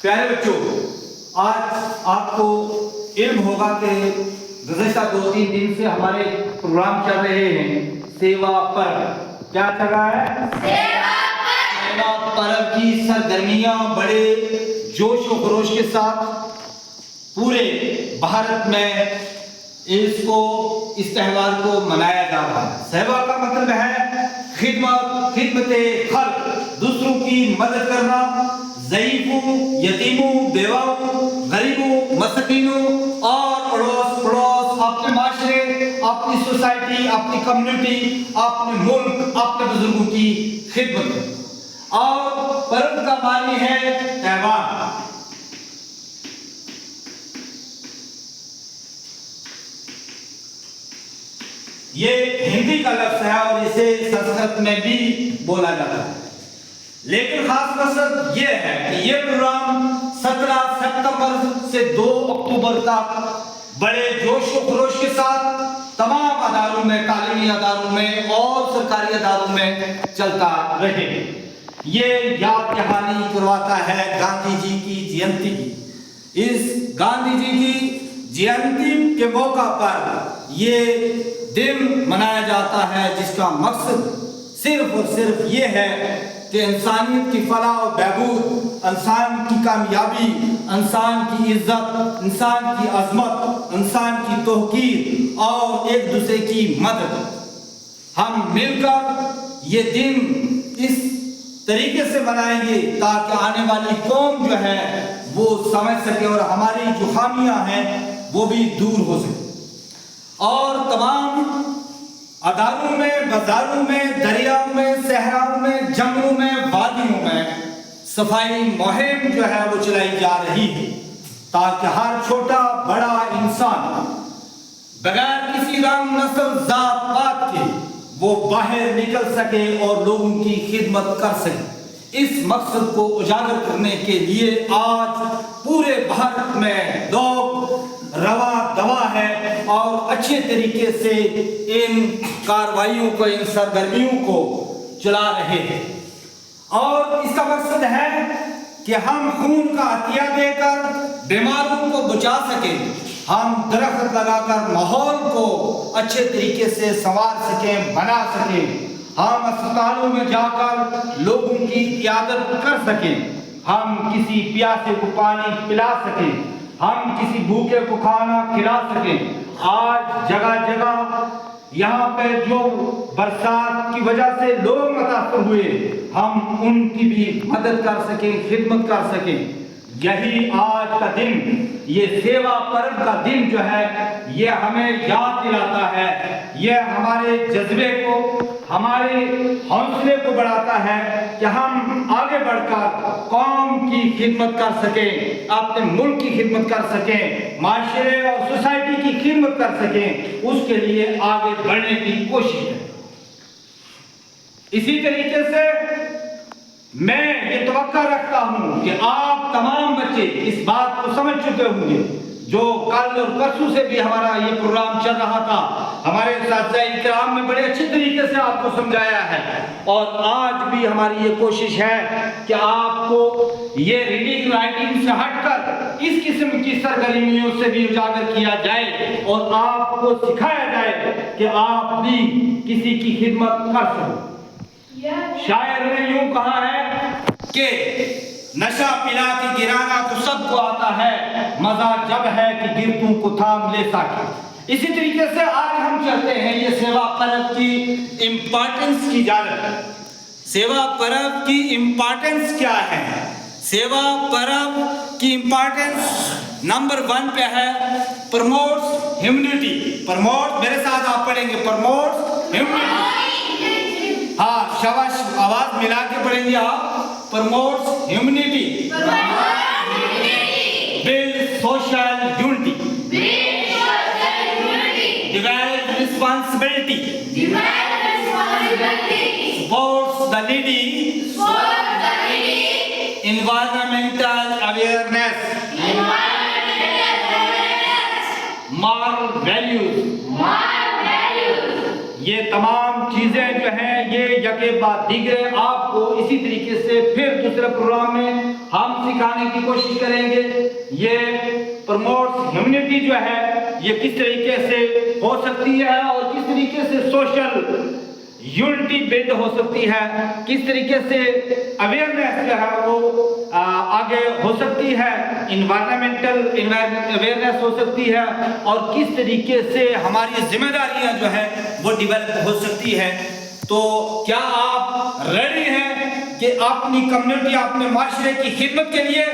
پیارے بچوں، آج آپ کو علم ہوگا کہ گزشتہ 2-3 دن سے ہمارے پروگرام چل رہے ہیں سیوا پرب۔ کیا چل رہا ہے؟ سیوا پرب کی سرگرمیاں بڑے جوش و خروش کے ساتھ پورے بھارت میں اس تہوار کو منایا جا رہا ہے۔ سیوا کا مطلب ہے خدمت خلق، دوسروں کی مدد کرنا، ضعیفوں، یتیموں، بیواؤں، غریبوں، مسکینوں اور اڑوس پڑوس، اپنے معاشرے، اپنی سوسائٹی، اپنی کمیونٹی، اپنے ملک، اپنے بزرگوں کی خدمت۔ اور پرب کا معنی ہے تہوار۔ یہ ہندی کا لفظ ہے اور اسے سنسکرت میں بھی بولا جاتا ہے، لیکن خاص مقصد یہ ہے کہ یہ پروگرام 17 ستمبر سے 2 اکتوبر تک بڑے جوش و خروش کے ساتھ تمام اداروں میں، تعلیمی اداروں میں اور سرکاری اداروں میں چلتا رہے۔ یہ یاد دہانی کرواتا ہے گاندھی جی کی جینتی کی۔ اس گاندھی جی کی جینتی کے موقع پر یہ دن منایا جاتا ہے، جس کا مقصد صرف اور صرف یہ ہے کہ انسانیت کی فلاح و بہبود، انسان کی کامیابی، انسان کی عزت، انسان کی عظمت، انسان کی توقیر اور ایک دوسرے کی مدد، ہم مل کر یہ دن اس طریقے سے منائیں گے تاکہ آنے والی قوم جو ہے وہ سمجھ سکے اور ہماری جو خامیاں ہیں وہ بھی دور ہو سکے۔ اور تمام اداروں میں، بازاروں میں، دریاؤں میں، صحراؤں میں، جنگلوں میں، وادیوں میں صفائی مہم جو ہے وہ چلائی جا رہی ہے تاکہ ہر چھوٹا بڑا انسان بغیر کسی رنگ، نسل، ذات پات کے وہ باہر نکل سکے اور لوگوں کی خدمت کر سکے۔ اس مقصد کو اجاگر کرنے کے لیے آج پورے بھارت میں لوگ روا دوا ہے اور اچھے طریقے سے ان کارروائیوں کو، ان سرگرمیوں کو چلا رہے ہیں۔ اور اس کا مقصد ہے کہ ہم خون کا عطیہ دے کر بیماروں کو بچا سکیں، ہم درخت لگا کر ماحول کو اچھے طریقے سے سنوار سکیں، بنا سکیں، ہم اسپتالوں میں جا کر لوگوں کی عیادت کر سکیں، ہم کسی پیاسے کو پانی پلا سکیں، ہم کسی بھوکے کو کھانا کھلا سکیں۔ آج جگہ جگہ یہاں پہ جو برسات کی وجہ سے لوگ متاثر ہوئے، ہم ان کی بھی مدد کر سکیں، خدمت کر سکیں۔ یہی آج کا دن، یہ سیوا پرب کا دن جو ہے یہ ہمیں یاد دلاتا ہے، یہ ہمارے جذبے کو، ہمارے حوصلے کو بڑھاتا ہے کہ ہم آگے بڑھ کر قوم کی خدمت کر سکیں، اپنے ملک کی خدمت کر سکیں، معاشرے اور سوسائٹی کی خدمت کر سکیں، اس کے لیے آگے بڑھنے کی کوشش ہے۔ اسی طریقے سے میں یہ توقع رکھتا ہوں کہ آپ تمام بچے اس بات کو سمجھ چکے ہوں گے، جو کل اور پرسوں سے بھی ہمارا یہ پروگرام چل رہا تھا، ہمارے اساتذہ کرام نے بڑے اچھے طریقے سے آپ کو سمجھایا ہے، اور آج بھی ہماری یہ کوشش ہے کہ آپ کو یہ ریڈنگ رائٹنگ سے ہٹ کر اس قسم کی سرگرمیوں سے بھی اجاگر کیا جائے اور آپ کو سکھایا جائے کہ آپ بھی کسی کی خدمت کر سکیں۔ شاعر نے یوں کہا ہے کہ نشہ پلا کے گرانا تو سب کو آتا ہے، مزہ جب ہے کہ گرتوں کو تھام لے سکے۔ اسی طریقے سے آج ہم چلتے ہیں یہ سیوا پرب کی امپارٹنس کی جانب۔ سیوا پرب کی امپارٹنس کیا ہے؟ سیوا پرب کی امپارٹنس نمبر 1 پہ ہے پروموٹس ہیومنٹی۔ پروموٹ، میرے ساتھ آپ پڑھیں گے، پروموٹس ہیومنٹی۔ ہاں، شاباش، آواز ملا کے پڑھیں گے آپ۔ Promotes humanity, build social unity, develop responsibility, supports the needy, environmental awareness, moral values. یہ تمام چیزیں جو ہیں یہ کے بعد دیگرے آپ کو اسی طریقے سے پھر دوسرے پروگرام میں ہم سکھانے کی کوشش کریں گے. یہ پروموٹس ہیومنٹی جو ہے یہ کس طریقے سے ہو سکتی ہے اور کس طریقے سے سوشل یونٹی بلڈ ہو سکتی ہے, کس طریقے سے اویئرنیس جو ہے وہ آگے ہو سکتی ہے, انوائرمنٹل اویئرنیس ہو سکتی ہے, اور کس طریقے سے ہماری ذمہ داریاں جو ہے وہ ڈیولپ ہو سکتی ہے. تو کیا آپ ریڈی ہیں کہ اپنی کمیونٹی, اپنے معاشرے کی خدمت کے لیے